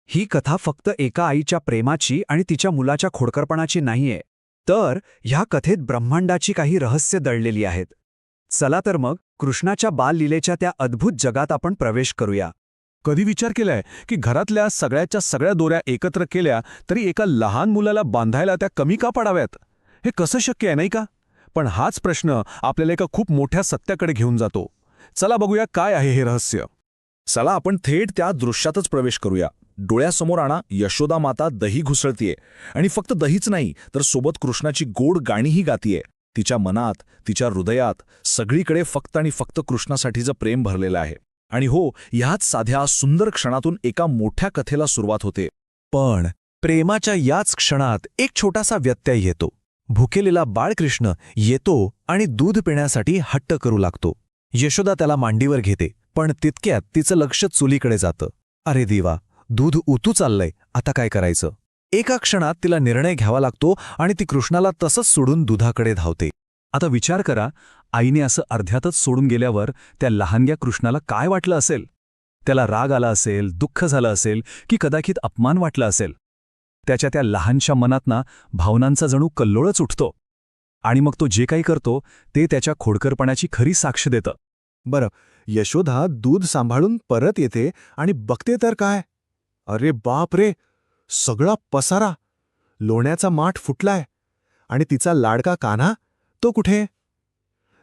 ही कथा फक्त एका आईच्या प्रेमाची आणि तिच्या मुलाच्या खोडकरपणाची नाहीये, तर ह्या कथेत ब्रह्मांडाची काही रहस्य दडलेली आहेत. चला तर मग कृष्णाच्या बाललीलेच्या त्या अद्भुत जगात आपण प्रवेश करूया. कधी विचार केलाय की घरातल्या सगळ्याच्या सगळ्या दोऱ्या एकत्र केल्या तरी एका लहान मुलाला बांधायला त्या कमी का पडाव्यात? हे कसं शक्य आहे, नाही का? पण हाच प्रश्न आपल्याला एका खूप मोठ्या सत्याकडे घेऊन जातो. चला बघूया काय आहे हे रहस्य. चला आपण थेट त्या दृश्यातच प्रवेश करूया. डोळ्यासमोर आणा, यशोदा माता दही घुसळतीये. आणि फक्त दहीच नाही, तर सोबत कृष्णाची गोड गाणीही गातीये. तिच्या मनात, तिच्या हृदयात सगळीकडे फक्त आणि फक्त कृष्णासाठीचं प्रेम भरलेलं आहे. आणि हो, ह्याच साध्या सुंदर क्षणातून एका मोठ्या कथेला सुरुवात होते. पण प्रेमाच्या याच क्षणात एक छोटासा व्यत्यय येतो. भुकेलेला बाळकृष्ण येतो आणि दूध पिण्यासाठी हट्ट करू लागतो. यशोदा त्याला मांडीवर घेते, पण तितक्यात तिचं लक्ष चुलीकडे जातं. अरे देवा, दूध उतू चाललंय, आता काय करायचं? एका क्षणात तिला निर्णय घ्यावा लागतो आणि ती कृष्णाला तसंच सोडून दुधाकडे धावते. आता विचार करा, आईने असं अर्ध्यातच सोडून गेल्यावर त्या लहानग्या कृष्णाला काय वाटलं असेल? त्याला राग आला असेल, दुःख झालं असेल, की कदाचित अपमान वाटला असेल. त्याच्या त्या लहानशा मनातना भावनांचा जणू कल्लोळच उठतो. आणि मग तो जे काही करतो ते त्याच्या खोडकरपणाची खरी साक्ष देतं. बरं, यशोदा दूध सांभाळून परत येते आणि बघते तर काय, अरे बाप रे, सगळा पसारा, लोण्याचा माठ फुटलाय. आणि तिचा लाडका कान्हा, तो कुठे?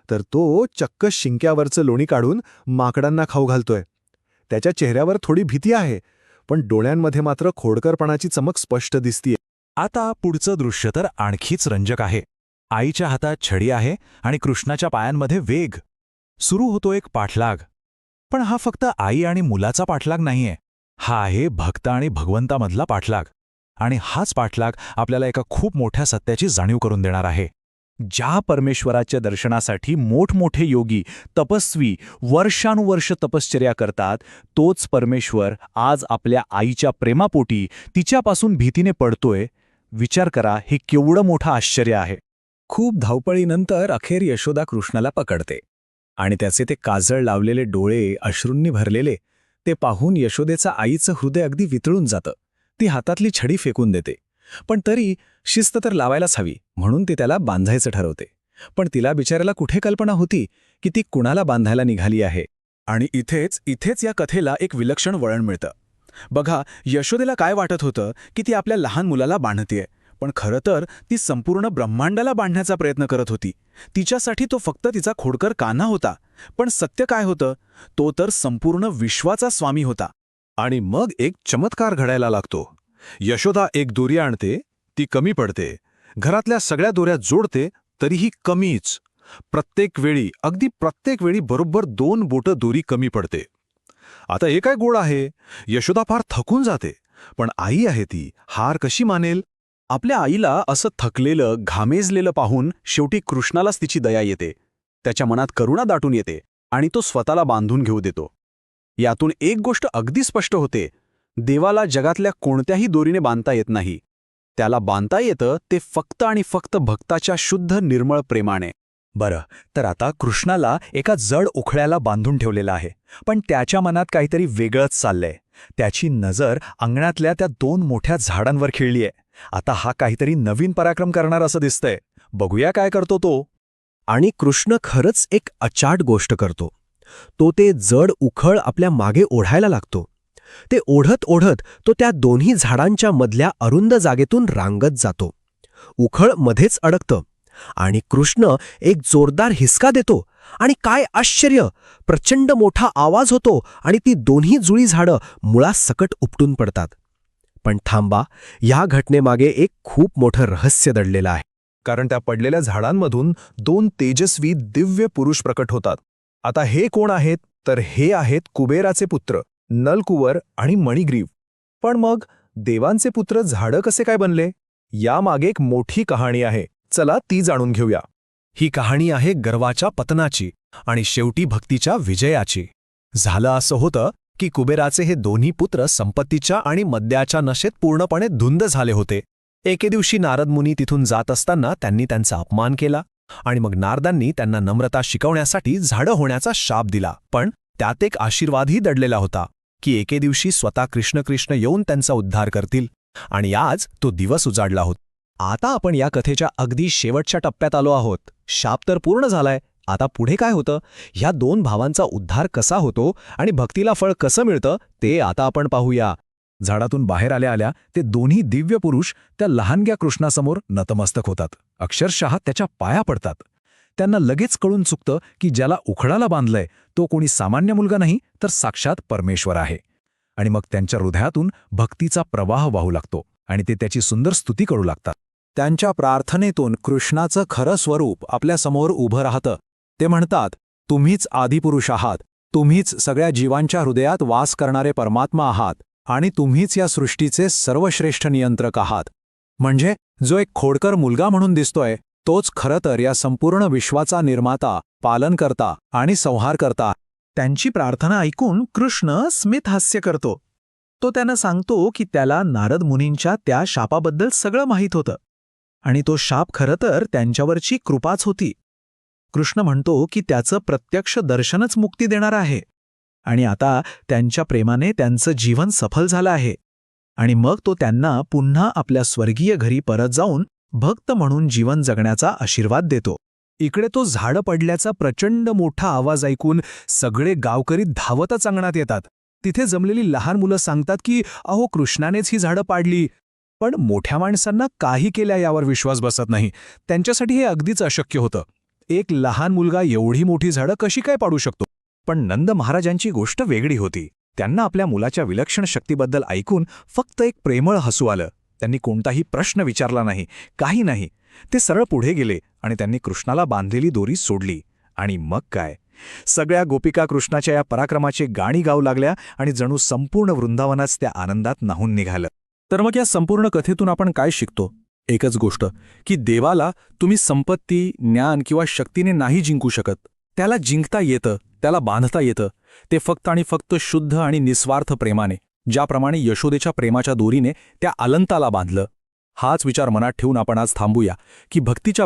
तर तो चक्क शिंक्यावरचं लोणी काढून माकडांना खाऊ घालतोय. त्याच्या चेहऱ्यावर थोडी भीती आहे, पण डोळ्यांमध्ये मात्र खोडकरपणाची चमक स्पष्ट दिसतीये. आता पुढचं दृश्य तर आणखीच रंजक आहे. आईच्या हातात छडी आहे आणि कृष्णाच्या पायांमध्ये वेग. सुरू होतो एक पाठलाग. पण हा फक्त आई आणि मुलाचा पाठलाग नाहीये. हा आहे भक्त आणि भगवंतामधला पाठलाग. आणि हाच पाठलाग आपल्याला एका खूप मोठ्या सत्याची जाणीव करून देणार आहे. ज्या परमेश्वराच्या दर्शनासाठी मोठमोठे योगी, तपस्वी वर्षानुवर्ष तपश्चर्या करतात, तोच परमेश्वर आज आपल्या आईच्या प्रेमापोटी तिच्यापासून भीतीने पडतोय. विचार करा, हे केवढं मोठं आश्चर्य आहे. खूप धावपळीनंतर अखेर यशोदा कृष्णाला पकडते. आणि त्याचे ते काजळ लावलेले डोळे अश्रूंनी भरलेले ते पाहून यशोदेचं आईचं हृदय अगदी वितळून जातं. ती हातातली छडी फेकून देते. पण तरी शिस्त तर लावायलाच हवी, म्हणून ती त्याला बांधायचं ठरवते. पण तिला बिचाऱ्याला कुठे कल्पना होती की ती कुणाला बांधायला निघाली आहे. आणि इथेच या कथेला एक विलक्षण वळण मिळतं. बघा, यशोदेला काय वाटत होतं की ती आपल्या लहान मुलाला बांधतेय, पण खरं तर ती संपूर्ण ब्रह्मांडाला बांधण्याचा प्रयत्न करत होती. तिच्यासाठी तो फक्त तिचा खोडकर कान्हा होता, पण सत्य काय होतं? तो तर संपूर्ण विश्वाचा स्वामी होता. आणि मग एक चमत्कार घडायला लागतो. यशोदा एक दोरी आणते, ती कमी पडते. घरातल्या सगळ्या दोऱ्या जोडते, तरीही कमीच. अगदी प्रत्येक वेळी बरोबर 2 बोटं दोरी कमी पडते. आता हे काय गोड आहे? यशोदा फार थकून जाते. पण आई आहे ती, हार कशी मानेल? आपल्या आईला असं थकलेलं, घामेजलेलं पाहून शेवटी कृष्णालाच तिची दया येते. त्याच्या मनात करुणा दाटून येते आणि तो स्वतःला बांधून घेऊ देतो. यातून एक गोष्ट अगदी स्पष्ट होते, देवाला जगातल्या कोणत्याही दोरीने बांधता येत नाही. त्याला बांधता येतं ते फक्त आणि फक्त भक्ताच्या शुद्ध निर्मळ प्रेमाने. बरं, तर आता कृष्णाला एका जड उखळ्याला बांधून ठेवलेलं आहे, पण त्याच्या मनात काहीतरी वेगळंच चाललंय. त्याची नजर अंगणातल्या त्या 2 मोठ्या झाडांवर खिळलीये. आता हा काहीतरी नवीन पराक्रम करणार असं दिसतंय. बघूया काय करतो तो. आणि कृष्ण खरंच एक अचाट गोष्ट करतो. तो ते जड उखळ आपल्या मागे ओढायला लागतो. ते ओढत ओढत तो त्या दोन्ही झाडांच्या मधल्या अरुंद जागेतून रांगत जातो. उखळ मध्येच अडकतं आणि कृष्ण एक जोरदार हिसका देतो. आणि काय आश्चर्य, प्रचंड मोठा आवाज होतो आणि ती दोन्ही जुळी झाडं मुळासकट उपटून पडतात. पण थांबा, या घटनेमागे एक खूप मोठं रहस्य दडलेलं आहे. कारण त्या पडलेल्या झाडांमधून 2 तेजस्वी दिव्य पुरुष प्रकट होतात. आता हे कोण आहेत? तर हे आहेत कुबेराचे पुत्र नलकुवर आणि मणिग्रीव. पण मग देवांचे पुत्र झाडं कसे काय बनले? यामागे एक मोठी कहाणी आहे. चला ती जाणून घेऊया. ही कहाणी आहे गर्वाच्या पतनाची आणि शेवटी भक्तीच्या विजयाची. झालं असं होतं की कुबेराचे हे दोन्ही पुत्र संपत्तीच्या आणि मद्याच्या नशेत पूर्णपणे धुंद झाले होते. एके दिवशी नारद मुनी तिथून जात असताना त्यांनी त्यांचा अपमान केला आणि मग नारदांनी त्यांना नम्रता शिकवण्यासाठी झाडं होण्याचा शाप दिला. पण त्यात एक आशीर्वादही दडलेला होता. की एके दिवशी स्वतः कृष्ण येऊन त्यांचा उद्धार करतील. आणि आज तो दिवस उजाडला होता. आता आपण या कथेच्या अगदी शेवटच्या टप्प्यात आलो आहोत. शाप तर पूर्ण झालाय. आता पुढे काय होतं? ह्या दोन भावांचा उद्धार कसा होतो आणि भक्तीला फळ कसं मिळतं ते आता आपण पाहूया. झाडातून बाहेर आल्या आल्या ते दोन्ही दिव्य पुरुष त्या लहानग्या कृष्णासमोर नतमस्तक होतात. अक्षरशः त्याच्या पाया पडतात. त्यांना लगेच कळून चुकतं की ज्याला उखळाला बांधलंय तो कोणी सामान्य मुलगा नाही तर साक्षात परमेश्वर आहे. आणि मग त्यांच्या हृदयातून भक्तीचा प्रवाह वाहू लागतो आणि ते त्याची सुंदर स्तुती करू लागतात. त्यांच्या प्रार्थनेतून कृष्णाचं खरं स्वरूप आपल्यासमोर उभं राहतं. ते म्हणतात, तुम्हीच आदिपुरुष आहात, तुम्हीच सगळ्या जीवांच्या हृदयात वास करणारे परमात्मा आहात आणि तुम्हीच या सृष्टीचे सर्वश्रेष्ठ नियंत्रक आहात. म्हणजे जो एक खोडकर मुलगा म्हणून दिसतोय तोच खरं तर या संपूर्ण विश्वाचा निर्माता, पालनकर्ता आणि संहारकर्ता. त्यांची प्रार्थना ऐकून कृष्ण स्मित हास्य करतो. तो त्यांना सांगतो की त्याला नारद मुनींच्या त्या शापाबद्दल सगळं माहीत होतं आणि तो शाप खरं तर त्यांच्यावरची कृपाच होती. कृष्ण म्हणतो की त्याचं प्रत्यक्ष दर्शनच मुक्ती देणार आहे आणि आता त्यांच्या प्रेमाने त्यांचं जीवन सफल झालं आहे. आणि मग तो त्यांना पुन्हा आपल्या स्वर्गीय घरी परत जाऊन भक्त म्हणून जीवन जगण्याचा आशीर्वाद देतो. इकडे तो झाडं पडल्याचा प्रचंड मोठा आवाज ऐकून सगळे गावकरी धावतच अंगणात येतात. तिथे जमलेली लहान मुलं सांगतात की अहो कृष्णानेच ही झाडं पाडली. पण मोठ्या माणसांना काही केल्या यावर विश्वास बसत नाही. त्यांच्यासाठी हे अगदीच अशक्य होतं. एक लहान मुलगा एवढी मोठी झाडं कशी काय पाडू शकतो? पण नंद महाराजांची गोष्ट वेगळी होती. त्यांना आपल्या मुलाच्या विलक्षण शक्तीबद्दल ऐकून फक्त एक प्रेमळ हसू आलं. त्यांनी कोणताही प्रश्न विचारला नाही, काही नाही. ते सरळ पुढे गेले आणि त्यांनी कृष्णाला बांधलेली दोरी सोडली. आणि मग काय, सगळ्या गोपिका कृष्णाच्या या पराक्रमाचे गाणी गाऊ लागल्या आणि जणू संपूर्ण वृंदावनाच त्या आनंदात न्हाऊन निघालं. तर मग या संपूर्ण कथेतून आपण काय शिकतो? एकच गोष्ट की देवाला तुम्ही संपत्ती, ज्ञान किंवा शक्तीने नाही जिंकू शकत. त्याला जिंकता येतं, त्याला बांधता येतं. ते फक्त आणि फक्त शुद्ध आणि निस्वार्थ प्रेमाने, ज्याप्रमाणे यशोदेच्या प्रेमाच्या दोरीने त्या अनंताला बांधलं. हाच विचार मनात ठेवून आपण आज थांबूया की भक्तीच्या